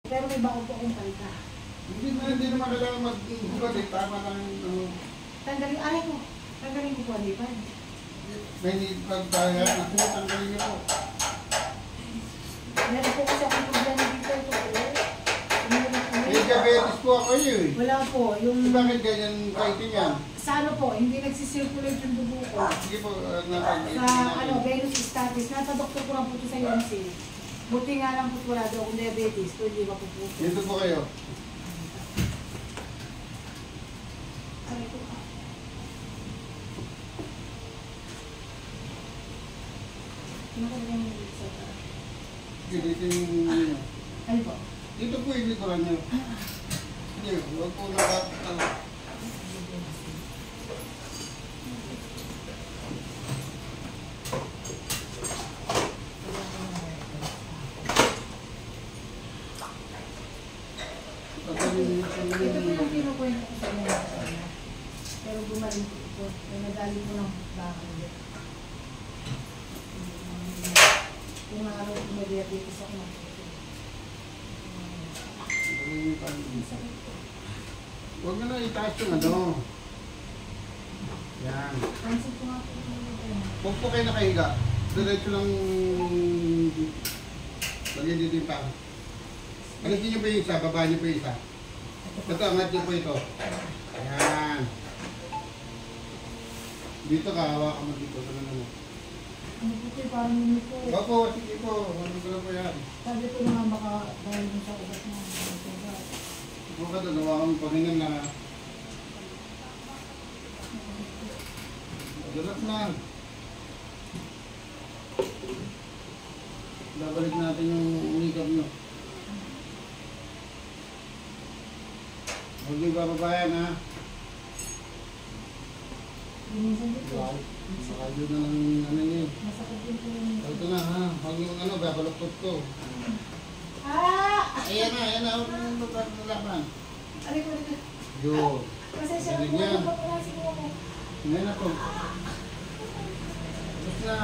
Pero may bako po akong palita. Hindi naman kailangan mag-hubad eh. Tama lang yung... Tanggalin, aray ko. Tanggalin ko po, alipad. May pagbayan. Ako, tanggalin niyo po. Meron po kasi akong problema dito. Ito po. May diabetes po ako eh. Wala po. Yung... So, bakit ganyan kaitin yan? Sa ano po, hindi nagsisirculate yung dugo ko. Sige po. Sa ano, venous status. Nata-doktor ko lang po ito sa UMC. Buti nga lang po wala daw akong diabetes. Kung hindi mapuputo. Dito po kayo. Aray ko. Nakagaling mo dito sa taas. Dito yung... Ano po? Dito po yung likuran nyo. Hindi, huwag po nakatalo. Ito po yung kinukwento ko sa inyo. Pero gumaling po ito. May nagaling po ng bakal. Kung araw ko may diabetes ako na po. Huwag na itaas yung ano. Yan. Pansin ko nga po. Huwag po kayo nakahiga. Diretso lang... Lagyan dito yung pang. Alisin niyo po yung isa, baba niyo po yung isa. Ito, angat niyo po ito. Ayan. Dito ka, hawakan mo dito. Ano po ito, parang yun po. Opo, sige po. Ano ko lang po yan. Sabi ko naman baka dahil dun sa ugat mo. Huwag ka doon, hawakan mo panghingan lang ha. Relax lang. Babalik natin yung makeup nyo. Huwag yung bababayan ha. Minsan dito. Wow. Makadyo na lang ano yun. Masakit din po yung... Ito na ha. Huwag yung ano, babaloktot ko. Ah! Ayan na. Huwag yung lalaban. Aray ko dito. Yun. Pasensya na po. Ganyan. Ano po nasin mo ako? Ngayon na po. Tapos na.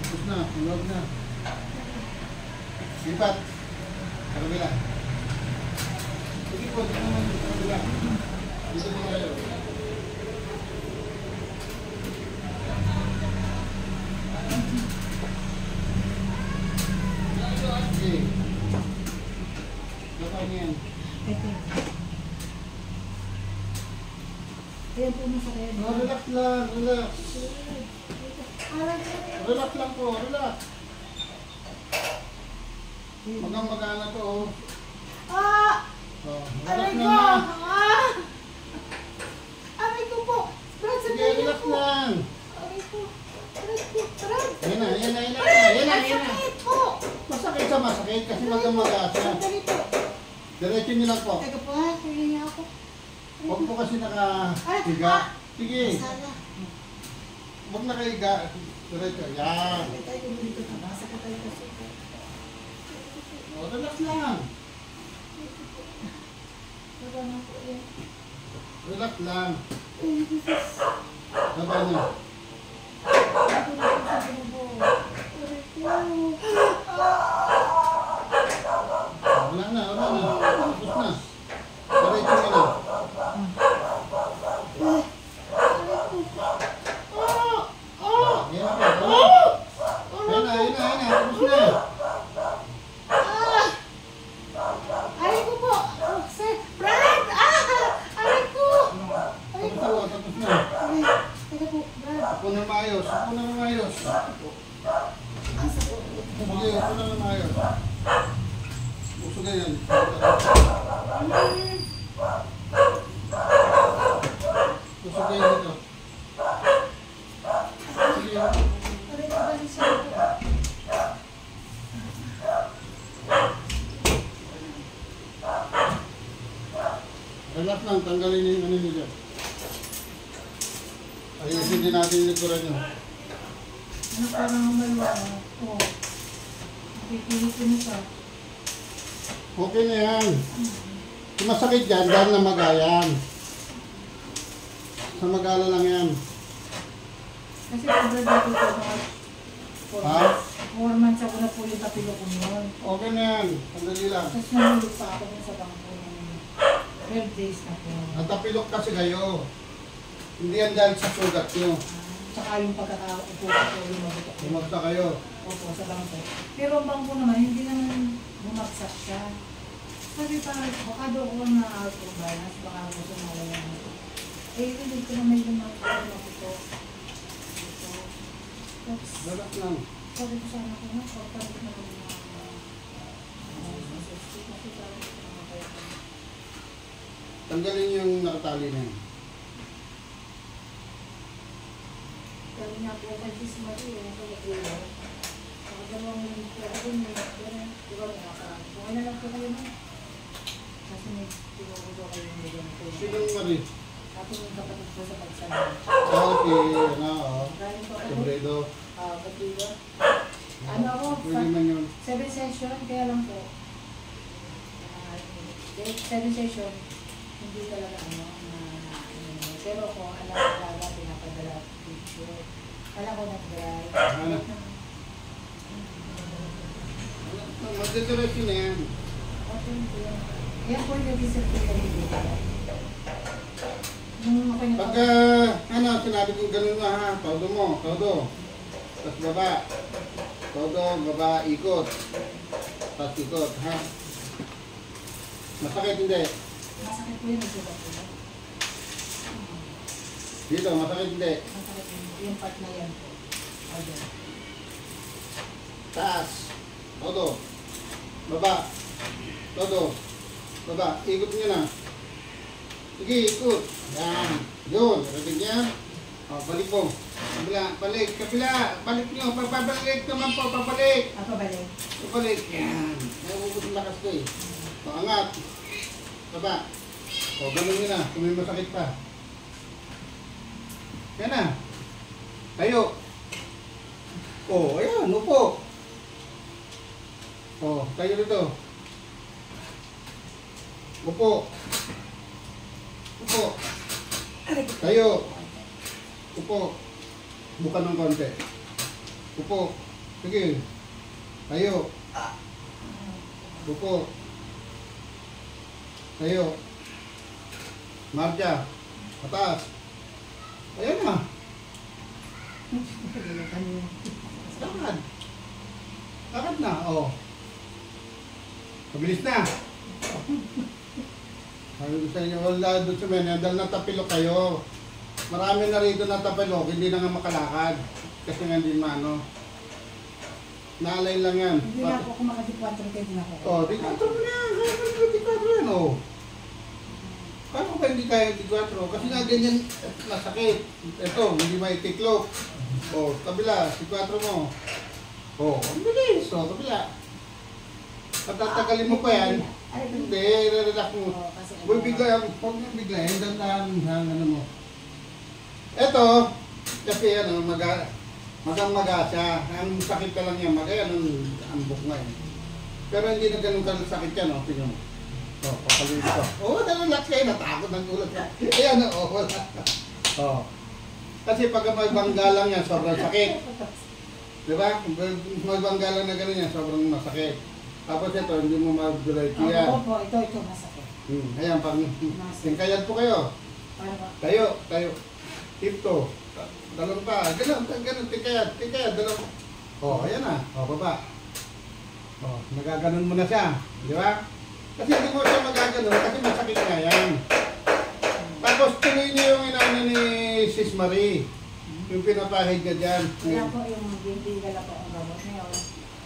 Tapos na. Huwag na. Lipat. Karabila. Sige po. Dito naman. Karabila. Dito po kayo. Sige. Lapan yan. Ito. Ayan po masakit. Oh, relax lang. Relax. Aray ko. Relax lang po. Relax. Magang-magana to. Oh. Ah! Oh, Aray relax ko! lang na. Ah! Aray ko po! Brad, sa Sige, tayo relax po! lang. Aray ko! Aray ko! Brad! Ayan na. Masakit po! Masakit sa masakit kasi magang-magasa. Sandali po. Diretso niyo lang po. Teka po ha, kaya ako. Huwag po kasi nakahiga. Sige. Masala. Huwag nakahiga. Diretso. Yan. Sakit tayo dito. Masakit tayo kasi. Oh, relax lang. Baba na po yan. Relax lang. Baba niyo. Ako na po sa bubo. Aray ko. Wala na. Tapos na. Diretso niyo na. Yan na po. Ayan na. Tapos na. Aray ko po! Sir, Brad! Aray ko! Aray ko! Tapos na. Ay, teka po, Brad. Ako na maayos. Ang sakit. Sige, ako na maayos. Puso ganyan. Puso ganyan dito. Sige. Aray ko, balik siya po. Relax lang, tanggalin yung ano nyo dyan. Ayusin din natin yung likuran nyo. Ano parang humalwa? Oo. Nakikinig ko nito. Okay na yan. Kung masakit dyan, dahil na magayan. Sa magala lang yan. Kasi pag dito ko Ha? 4 months ako na po yung tapilo ko noon. Okay na yan. Sandali lang. Tapos nahulog pa ako dun sa bangko ng 12 days na po. Ang tapilok kasi kayo. Hindi yan dahil sa sugat nyo. Tsaka yung pagkakaupo ko po, yung mabutok ko. Bumagsa kayo. Opo, sa bangko. Pero ang bangko naman, hindi naman bumagsak siya. Sabi pa, baka daw ako na out of balance, baka ako sumala yan. Eh, hindi ko na may lumabutok ito. Tapos, Dalat lang. sabi ko sana ko na, pagpalit na kami na kasi sabi ko na kaya kami. Tanggalin yung nakatali na yan. Sabi niya po kay Sis Marie, yung kaya dalawang minute ko ako, may diba may nakaraan. Kung ano lang po kayo na. Kasi may tinukudo kayo yung bigyan ko. Sinong Marie? Ako yung kapatid ko sa pagsabi. Okay, ano, oh. Galing po ako. Sobredo. Batido. Ano ako? Pwede man yun. 7 session, kaya lang po. 7 session, hindi talaga ano, pero ako, alaga, pinapadala picture. Kala ko nag-dry. Ano? Magdadiretso na yan. Okay, yan po yung nag-isip ko yung dito. Nung ako yung Pagka, ano, sinabi kong ganun na ha, todo mo, todo. Tapos baba. Todo, baba, ikot. Tapos ikot, ha? Masakit hindi. masakit po yung nagsubat ko. Dito, masakit hindi. Masakit yung part na yan po. Okay. Taas. Todo. Baba. Todo. Baba. Ikot nyo na. Sige, ikot. Yan. Yun. Narating niya. O, balik mo. Kabila. Balik. Kabila. Balik nyo. Papabalik naman po. Papalik. Ako balik. Papalik. Yan. Naiubos ang lakas ko eh. O, angat. Baba. O, ganun nyo na. Kung may masakit pa. Yan na. Tayo. O, ayan. Upo. O, tayo dito. Upo. Upo. Tayo. Upo. Bukan ng konti. Upo. Sige. Tayo. Upo. Tayo. Marcha. Atas. Ayan na. Lakad. Lakad na. O. Pabilis na. Sabi ko sa inyo, wala doon sa mga, dahil natapilok kayo. Marami na rito natapilok, hindi na nga makalakad. Kasi nga hindi maano. Naalay lang yan. Hindi na po ako makadikwatro kayo din ako. Oh, di 4 mo na. Di 4 yan, oh. Paano ba hindi kaya di 4? Kasi nga ganyan, masakit. Ito, hindi maitiklop. Oh, kabila, di 4 mo. Oh, ang bilis. Oh, kabila. Patatagalin mo pa yan. Hindi, relax mo. Huwag bigla, huwag mo bigla. Dandahan ano mo. Ito, kasi ano, magang-maga siya. Ang sakit ka lang yan, magayan ang buk nga yun. Pero hindi na ganun kasakit yan, oh. Tingnan mo. Oh, papaluin ko. Oh, relax kayo, natakot ng ulat. Ayan, oh, wala. Oh. Kasi pag may banggalang yan, sobrang sakit. Diba? Kung may banggalang na ganun yan, sobrang masakit. Tapos ito, hindi mo mag-diretso yan. Opo, ito masakit. Ayan, pang tingkayad po kayo. Paano ba? Tayo. Tipto. Dalawang pa. Ganun, tingkayad, dalawang. Oh, ayan na. Oh, baba. Oh, nagaganon mo na siya. Di ba? Kasi hindi mo siya magaganon kasi masakit nga yan. Tapos tuloy niyo yung inaano ni Sis Marie. Yung pinapahid ka dyan. Kaya po yung bintigal po ang gamot ngayon.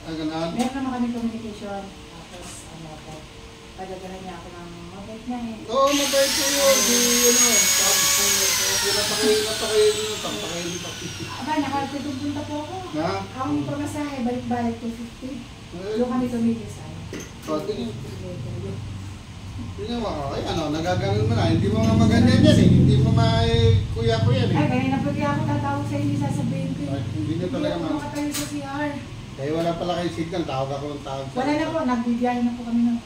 Ah, ganun. Meron naman kami communication. Tapos ano po, padagala niya ako ng mabait niya eh. Oo, mabait ko yun. Napakain. Aba, nakatutunta po ako. Na? Ang pamasahe, balik-balik 250. Doon kami tumigisan. O, tingin. Tingnan mo, ay ano, nagaganon mo na. Hindi mo nga maganyan yan eh. Hindi mo kuya ko yan eh. Ay, kaya napag ako tatawag sa inyo, sasabihin ko. Ay, hindi nyo Hindi talaga ako ma... makatayo sa CR. Kaya wala pala kayo signal, tawag ako ng tawag. Wala na po, nagbibiyahe na po kami ng...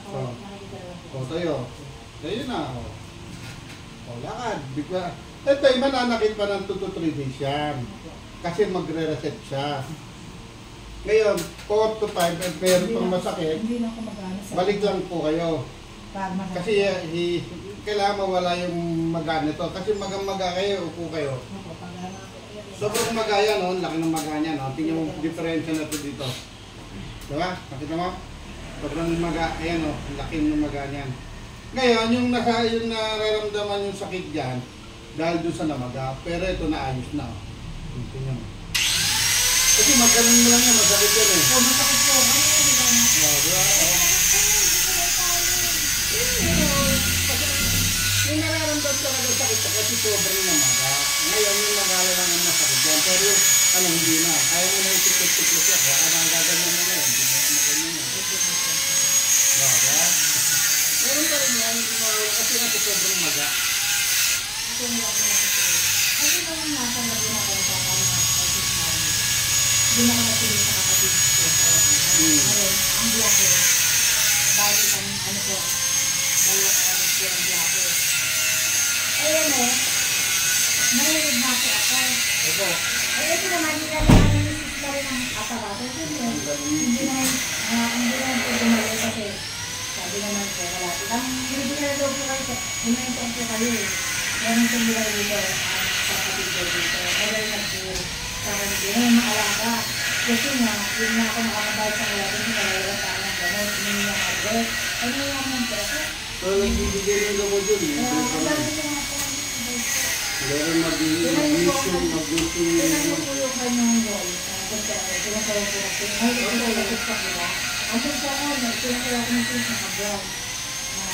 Oh. Nakikita lang po. O, tayo. Tayo na. O, lakad. Bigla. Ito, mananakit pa ng 2 to 3 days yan. Kasi magre-reset siya. Ngayon, 4 to 5 at meron pang masakit, Hindi na ako mag-ano sa... balik lang po kayo. Pag masakit. Kasi kailangan mawala yung maga nito. Kasi maga kayo, upo kayo. Opo, pag ano ako. Sobrang maga yan, no? Laki ng maga niya, no? Tingnan mo yung diferensya na ito dito. Diba? Nakita mo? Sobrang maga, ayan, no? Laki ng maga niyan. Ngayon, yung nararamdaman yung sakit dyan, dahil doon sa namaga, pero ito naayos na. Tingnan mo. Kasi magkaroon mo lang yan, masakit yan eh. Oh, masakit po. Ano yung diba na? Diba? Yung nararamdaman talaga sakit kasi sobrang namaga. Ngayon, yung magala lang ang masakit yan. Pero yung, hindi na. Kaya mo na itikot-tikot yan. Kaya ka nang gaganyan mo na yan. Hindi mo na maganyan yan. Diba? Meron pa rin yan. Kasi nasa sobrang maga. Ito yung lang na ito. Kasi naman nasa na ginagawa sa kanya. Hindi na ako natin sa kapatid ko sa ngayon, ang blako, balik ang ano po, dalawang oras ko ang blako. Ayun o, narinig na ako ako. Ito. Ay, ito naman, hindi na naman nanisis na rin ang aparato. Hindi naman po gumalaw kasi sabi naman po, malapit. Ang hindi na daw po kayo, humintan po kayo eh. Ganun po nila dito, ang kapatid ko dito. Kaya nag-po, parang hindi na maalaga. Kasi nga, yun nga ako makakabay sa kaya kung nalalaga tayo ng gamot, hindi niya mag-break. Ano nga naman po? So, nagbibigay rin ako dyan eh. Ang dami ko nga po ang sabay ko. Meron mag-issue. Tignan mo po yung kanyang wall. Tinatawa ko na po. Ay, ito na TikTok nila. Ang TikTok ko, tinatawa ko na po yung naka-brown.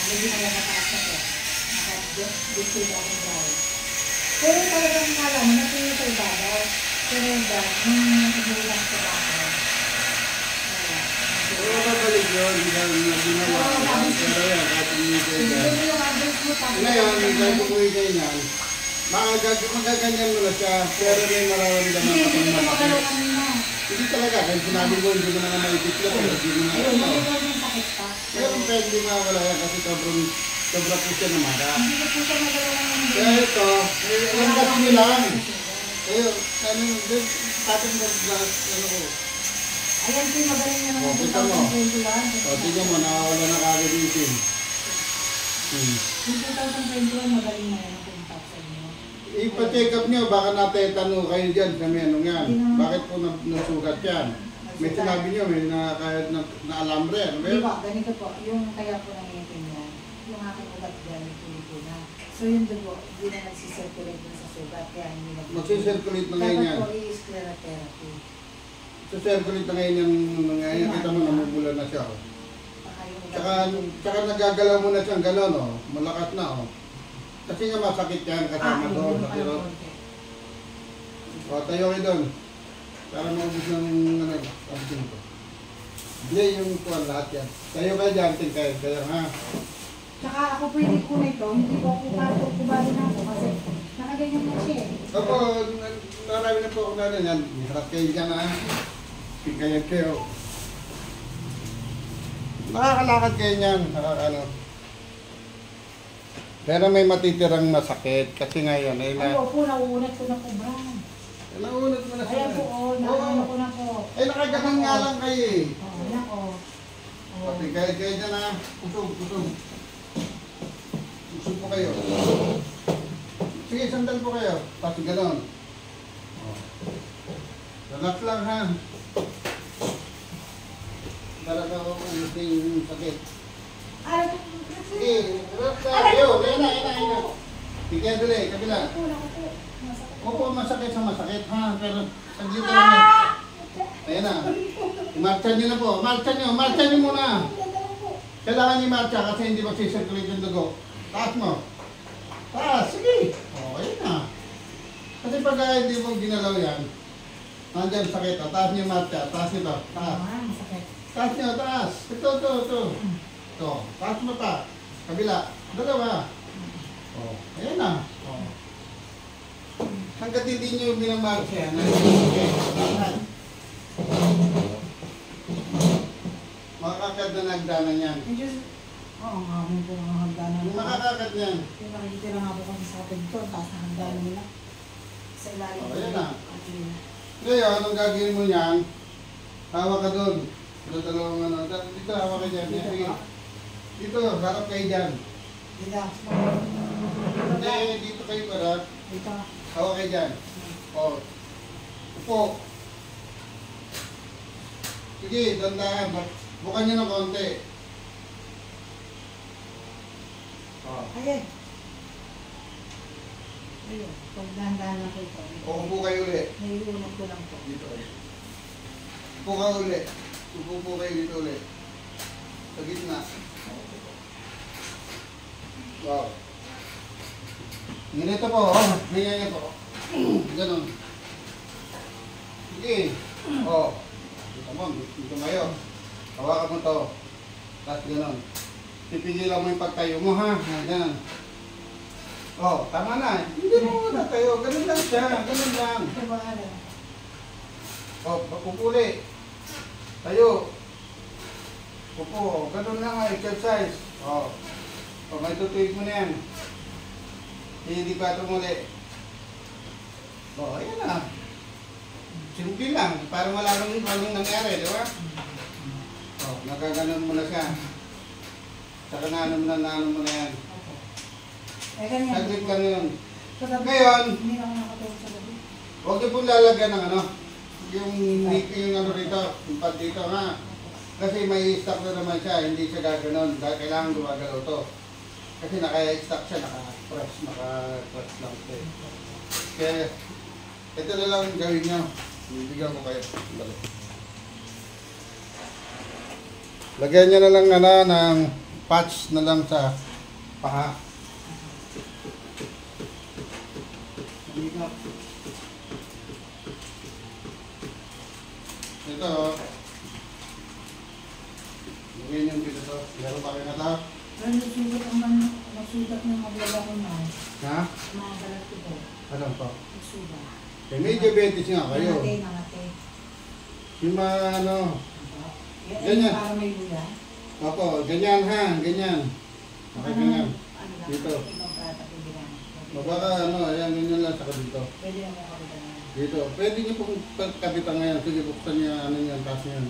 Medyo na nakataas na po. Naka-display ako brown. Pero talagang alam, natin sa ibabaw. Pero nung nagulang sa bako. Oo, babalik yun. Ginawa ko. Pero yan, kahit hindi kayo dyan. Ngayon, kahit umuwi kayo niyan, magaganyan mo na siya, pero may mararamdaman ka pang malaki. Hindi talaga, kahit sinabi ko, hindi mo na nga maitiklop. Hindi mo na nga ito. Pero pwede nga wala yan kasi sobra po siya namaga. Kaya ito, yung gas nyo lang. Ayun, tatang nag-gas, ano ko. Ayan po, magaling na naman. Kita mo. Tingnan mo, nakawala na kagad yung itim. Yung 2021, magaling na yan ang sa inyo. Ipa-check up nyo, baka natetano kayo dyan sa may anong yan. Bakit po nasugat yan? May sinabi nyo, may kahit na alambre. Ano ba Di yun? ba, ganito po, yung kaya po nangyayari yan, yung aking ugat dyan, tuloy na. So yung dugo, hindi na nagsisirculate dun sa sugat, kaya hindi na. Magsisirculate na ngayon yan. Dapat po i-sclerotherapy. Circulate na ngayon yung nangyayari. Kita mo, namumula na siya. Oh. Baka yung ugat. Tsaka nagagalaw mo na siyang gano'n, oh. Malakas na. Oh. Kasi nga masakit yan kasama doon. Sa kirot. O, tayo kayo doon. Para maubos ng abisin ko. Hindi yung kuwan lahat yan. Tayo kayo dyan, tingkay. Kaya ha. Tsaka ako pwede ko na ito, hindi ko kubali na ako kasi nakaganyan na siya eh. Opo, marami na po ako na rin yan. Harap kayo dyan ha. Tingkayan kayo. Nakakalakad kayo niyan. Nakakano. Pero may matitirang masakit kasi ngayon ay Ay, opo, nauunat ko na po, Bram. naunat mo na siya. Ayan po, nauunat ko na po. Eh, nakaganan nga lang kayo eh. Oo, yan po. Pati kayo dyan ha. Kusog. Kusog po kayo. Sige, sandal po kayo. Pati ganon. Relax lang ha. Para ka ulit yung sakit. Ay, Sige, relax lang. Ayun, ayun na. Tigyan dali, kabila. Opo, masakit sa masakit ha. Pero saglit lang yan. Ayan na. Marcha nyo na po. Marcha nyo muna. Kailangan i-marcha kasi hindi magsisirculate yung dugo. Taas mo. Taas, sige. Okay na. Kasi pag hindi mo ginalaw yan, nandiyan sakit. Taas nyo yung marcha. Taas nyo to. Taas. Taas nyo, taas. Ito. Ito. Taas mo pa. Kabila. Dalawa. Oh, ayan na. Oh. Hanggat hindi nyo binamarcha yan, makakakad na nagdanan yan. Oo nga, may po mga hagdanan. Makakakad yan. Yung nakikita nga po kami sa atin ito, taas na hagdanan nila. Sa ilalim. Oh, ayan na. Ngayon, anong gagawin mo niyan? Hawak ka doon. Doon dalawang ano. Dito, hawak ka dyan. Sige. Dito, harap kayo dyan. Dito. Hindi, dito kayo harap. Dito. Hawak kayo dyan. O. Upo. Sige, dandahan. Bukan nyo ng konti. O. Ayun. Ayun. Pag dahan-dahan lang po ito. O, upo kayo ulit. Naiunan ko lang po. Dito kayo. Upo ka ulit. Upo kayo dito ulit. Sa gitna. Wow. Ganito po, oh. Ganyan po. Ganon. Sige. Oh. Dito mo, dito kayo. Hawakan mo to. Tapos ganon. Pipigilan mo yung pagtayo mo, ha? Ganyan. Oh, tama na. Hindi mo muna tayo. Ganun lang siya. Ganun lang. Ito ba ano? Oh, pupuli. Tayo. Upo. Ganun lang nga, exercise. Oh. Oh, may tutuig mo na yan. Hindi pa ito muli. Oh, ayan na. Simple lang. Parang walang nangyari, di ba? Oh, nagaganon mo na siya. Saka naano mo na yan. Eh, ganyan. Saglit lang yun. So, sabi- Ngayon, Hindi na ako nakatulog sa gabi. huwag niyo pong lalagyan ng ano. Yung ano rito. Yung pad dito, ha? Kasi may stock na naman siya, hindi siya gaganon. Dahil kailangan gumagalaw to. Kasi naka-stock siya, naka-press lang siya. Kaya, ito na lang yung gawin nyo. Bibigyan ko kayo. Balik. Lagyan nyo na lang ng patch na lang sa paa. Ito, lagyan nyo dito to. Meron pa kayo na to? Pero nagsugat ng maglalaki na. Ha? Mga balat ko po. Ano po? Nagsugat. Eh, may diabetes nga kayo. Nangatay. Yung mga ano, Yan, Ganyan. para may luya. opo, ganyan ha, ganyan. Okay, ganyan. Ano lang, Dito. ibang patapibilan. Baka ano, ayan, ganyan lang, saka dito. Pwede na mo kapitan na. Dito. Pwede niyo pong kapitan ngayon. Sige, buksan niya, ano yan, taas niyan.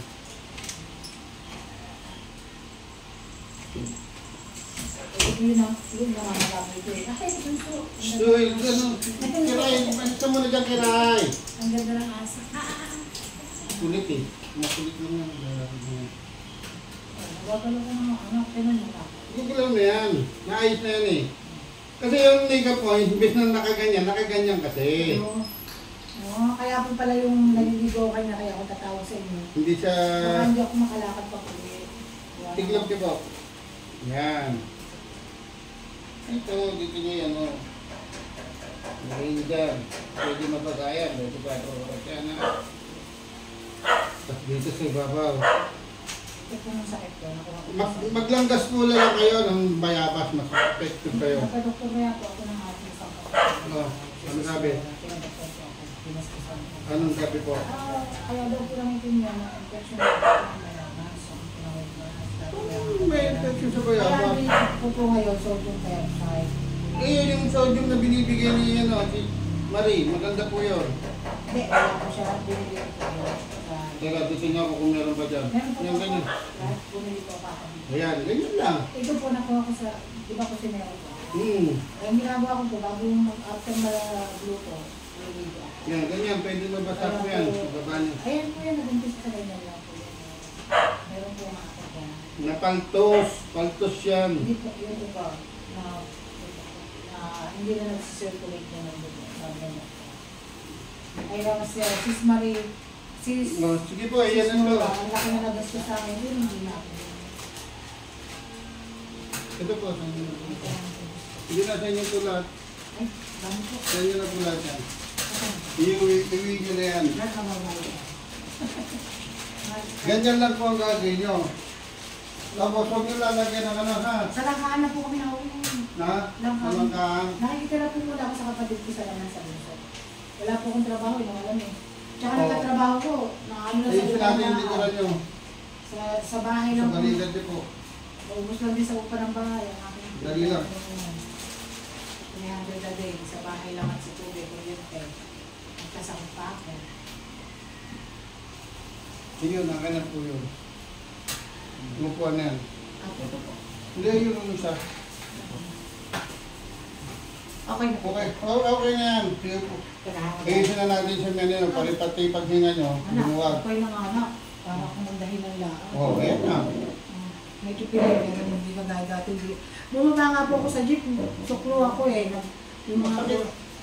Yun ang namamalapit ito eh. Ay, gusto. Uy, ano, kiray, basta mo na dyan, kiray. Ang ganda ng asa. Kulit eh. Makulit lang yan. Nagagalo ko ng anak. Tinan mo na. Google mo yan. Naayos na yan eh. Kasi yung makeup mo, imbes na nakaganyan kasi. Oo, kaya po pala yung naliligaw kayo na kaya ako tatawag sa inyo. Hindi siya... Baka hindi ako makalakad pa po eh. Tiglap niyo po. Yan. Ito, dito niyo yan, o. Ngayon dyan. Pwede mapagayan. Pwede pa ito. Kaya na. Tapos dito sa ibabaw. Ito po ng sakit ko. Maglanggas po lang kayo ng bayabas. Mas effective kayo. Nagpa-doktor kaya po ako ng ating isang Ano? Ano sabi? Anong sabi po? Kaya daw po lang ito niya na infection ng mayaman. So, May infection sa kaya bayabas. binisip ko po ngayon, sodium peroxide. Eh, yung sodium na binibigay ni ano, si Marie, maganda po yun. Hindi, wala po siya. Binili ko po yun. Teka, titignan ko kung meron pa dyan. Meron po Yung po. ganyan. Bumili po ako. Ayan, ganyan lang. Ito po nakuha ko sa, di ba ko sinero ko? Ang ginagawa ko po, bago yung after magluto, nililigo ako. Yan, ganyan. Pwede mabasa po yan. Baba niyo. Ayan po yan, nag-umpisa sa ganyan lang po yan. Meron po mga ako dyan. Napaltos. Paltos yan. Hindi po, yun po ba, na hindi na nag-circulate na ng dugo. Sabi na. Ay, lang si Sis Marie, Sis, No, sige po, ayan na to. ang laki na nagastos sa akin, yun hindi na ako. Ito po, sa inyo na po. Sige na, sa inyo po lahat. Ay, dami po. Sa inyo na po lahat yan. Ayan. Iuwi nyo na yan. Lahat na mamaya. Ganyan lang po ang gagawin nyo. Tapos huwag nyo lalagyan ng ano, ha? Sa langkaan na po kami nakauwi. Na? Namangkaan. Nakikitira po muna ako sa kapatid ko sa laman sa bunso. Wala po akong trabaho, yung alam eh. Tsaka Oo. nagkatrabaho ko, ano na sa Ayun sinabi yung likuran nyo. sa bahay Sa lang po. balikat nyo po. Ubus lang din sa upa ng bahay. Ang aking Dali lang. 300 a day. Sa bahay lang at sa tubig. Kuryente. Nagkasakit pa ako. Yun, akin na po yun. Umupuan na yan. Ito po. Hindi, yun yung isa. Okay na po. Okay, okay na yan. Sige po. Kailangan. Ayusin na natin sa menu, pati paghinga nyo, lumuwag. Okay na nga anak. Para akong mandahin ng laan. Oo, yan na. Medyo pinay, pero hindi ka gaya dati. Bumaba nga po ako sa jeep. Suklo ako eh. Yung mga,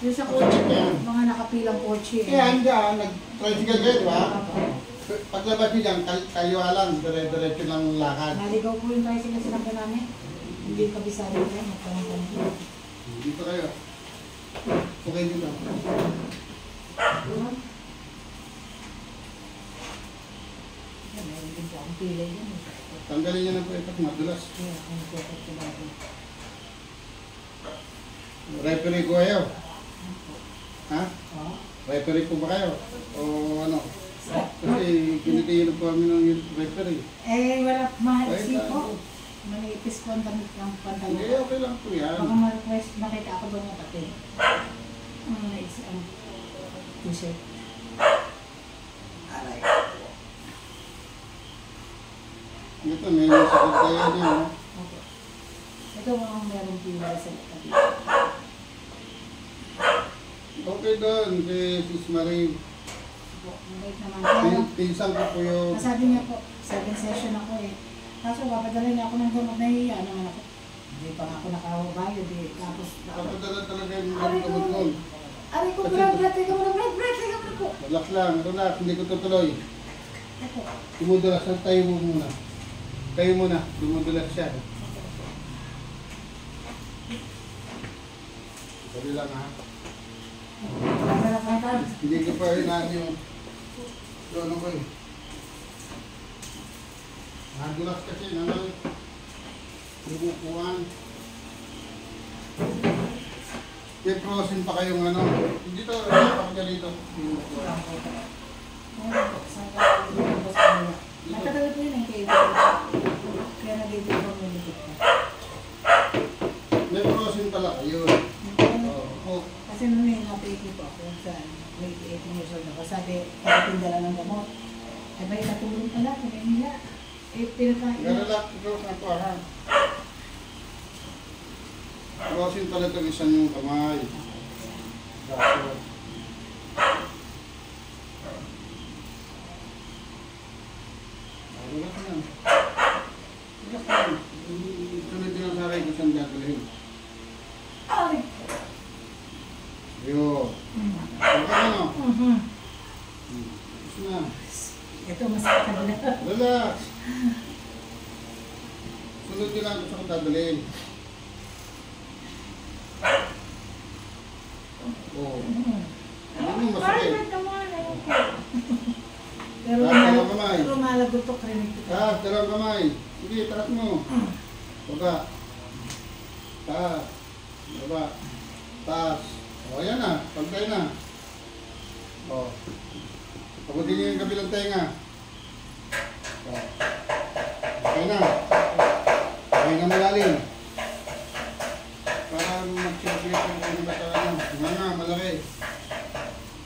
yung sa kotse, mga nakapilang kotse. Kaya andyan, nag-tricycle kayo, di ba? Paglabas nyo dyan, kaliwa lang, dire-diretso lang lakad. Naligaw po yung tricycle sa nakita namin. Hindi kabisado tayo. Magtanong-tanong. Dito kayo. Okay dito. Meron din po akong pilay yun. Tanggalin nyo na po ito, madulas. Kaya kung nagkakot ko bago. Referee ko kayo. Ha? Oh. Referee po ba kayo? O ano? Kasi kinitiyo po kami ng referee. Eh, wala. Mahal Ay, si po. ano? Manipis ko ang pantalon. Hindi, okay lang po yan. Baka ma-request, nakita ako doon ng pati. Ang t-shirt. Aray. Ito, may sakit kayo niyo. Okay. Ito mga meron pilay sa tabi. Okay doon, kay Sis Marie. Mabait naman. Kaya, Pinsang ko po yung... nasabi niya po, 7 session ako eh. Kaso papadala niya ako ng gamot, nahihiya naman ako. Hindi pa nga ako nakabayad eh. Tapos, Papadala talaga yung gamot nun. aray ko, brad, teka mo na, brad po. Relax lang, relax, hindi ko tutuloy. Ito. Dumudulas lang tayo mo muna. Kayo muna, dumudulas siya. Sabi lang ha. Hindi ko pa rin yung doon ko eh. Nadulas kasi naman. Lumukuhan. May frozen pa kayong ano. Dito, ako dyan dito. Nagkatagal po yun ang kayo. Kaya nag-ibig ko ng likod ko. May frozen pala kayo. Oo. Kasi nung napiki po ako sa grade 18 years old ako, sabi, pagkatinda lang ng gamot. Ay ba, natulong pala, pinahila. Eh, pinagkain. Garalak, ikaw sa pa. Frozen pala ito isang yung kamay. Braso. Relax lang. Relax lang. Sunod din ang saray ko siyang gagawin. Ay! Yo. Okay ano? Gusto na. Ito, masakit na. Relax. Sunod din lang gusto kong dadalhin. Oo. Ano yung masakit? Pero Dalawang kamay. lumalagot to, krinig ko. Dalawang kamay. Sige, taras mo. Baba. Taas. Baba. Taas. O, ayan na. Pagtay na. O. Pagutin niyo yung kabilang tenga. O. Okay na. Okay na malalim. Para mag-circulate yung kanyang bataan. Nga malaki.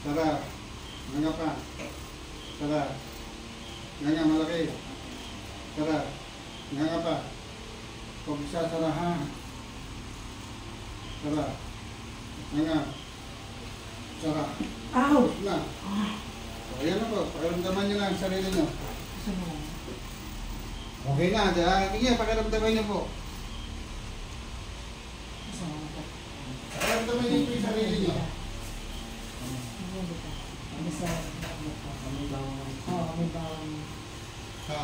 Tara. Nga pa. Tara. Nga malaki. Tara. Nga pa. Huwag isasara ha. Tara. Nga. Tara. Ow! Na. So, ayan na po. Pakiramdaman nyo lang ang sarili nyo. Gusto mo lang. Okay na. Sige, pakiramdaman nyo po. Gusto mo lang. Pakiramdaman nyo po yung sarili nyo. Basta, may bawang. Ha.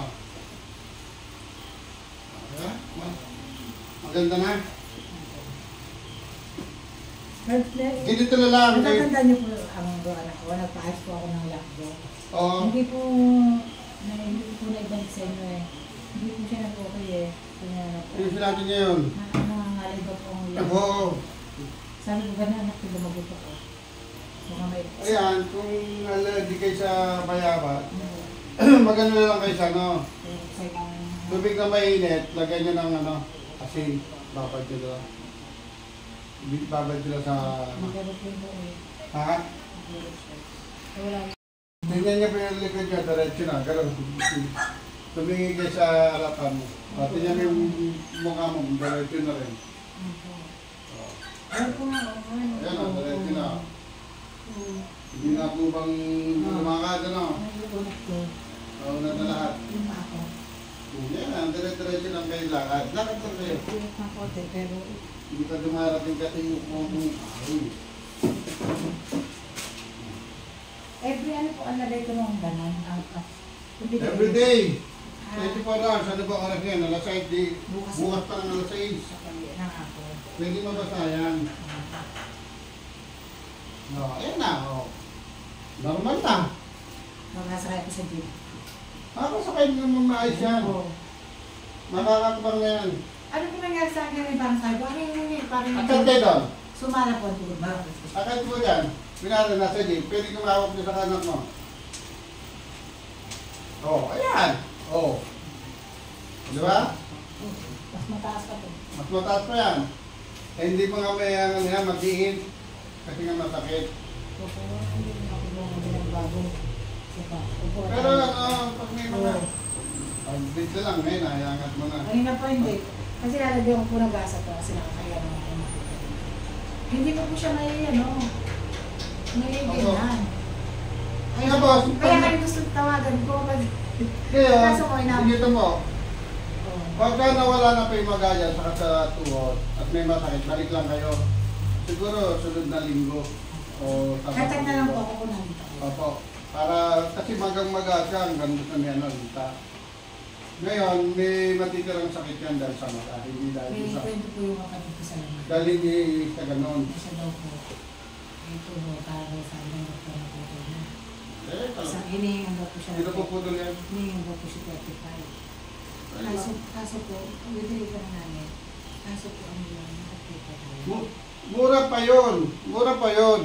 Diba? Maganda na. Ganito na lang. Natatandaan niyo po ang anak ko, nagpa-ayos po ako ng lockdown. Oo. Hindi po naibalik sa inyo eh. Hindi po siya nag-okay eh. Kanya na po. Ano sinabi niya yun? Nangangalay ba po ang lockdown? Oo. Sabi ko ba na anak ko lumagot ako? Baka may... Ayan, kung allergy kayo sa mayaba, magano na lang kayo sa ano. Tubig na mainit, lagyan nyo ng ano, asin. Babad nyo doon. Babad nyo sa... Magkarot yun po eh. Ha? Magkarot siya. Eh, wala Tingnan niya pa yung likod niya, diretso na, gano'n. Tumingin kayo sa harapan mo. Tingnan mo yung mukha mo, diretso na rin. Ayun po nga, ano. Ayan o, diretso na. Hindi na po bang lumakad, ano? Nauna na lahat. Yan na, diretso lang kayo lakad. Lakad lang kayo. Hindi ka dumarating kasi yung kumong Every ano po, alagay ko nung ganan. every day. 24 hours, ano ba oras yan? Alas 6, bukas pa ng alas 6. Pwede mabasa yan. No, ayan na, oh. Normal na. Makasakay ko sa jeep. Makakasakay naman maayos yan. Makakakbang na yan. Ano po nangyari sa akin ng ibang sabi? Parang Akit kayo doon. sumala po ang ba? Akit mo yan. Pinara na sa jeep. Pwede kumawak niyo sa kanak mo. Oh, ayan. Oh. Di ba? Mas mataas pa po. Mas mataas pa yan. Eh, hindi pa nga may magdiin. Kasi nga masakit. Opo, hindi na ako nagbago. Pero pag may mga... dito lang, ngayon, nayangat mo na. Kanina po hindi. Kasi lalagyan ko po ng gasa to kasi nakakaya naman ako. Hindi ko po siya may ganyan. Kaya boss, Kaya kayo gusto tawagan ko. kaya, Kaso ko inamin. dito mo, pagka nawala na pa yung magaya saka sa tuhod at may masakit, balik lang kayo. Siguro sunod na linggo. O Katag na lang po ako kung nandito. Opo. Para, kasi magang maga hanggang gusto niya nalita. Ngayon, may matitirang sakit yan dahil sa mata. Hindi dahil May sa... kwento po yung kapatid ko sa laman. Dahil hindi sa ganon. Isa daw po. Ito po, para sa amin doktor na po ito na. Sa hinihingan daw po siya. Sino po putol yan? Hinihingan daw po siya 35. Kaso po, bibili ka na namin. Kaso po, ano lang, nakakita tayo. Mura pa yun. Mura pa yun.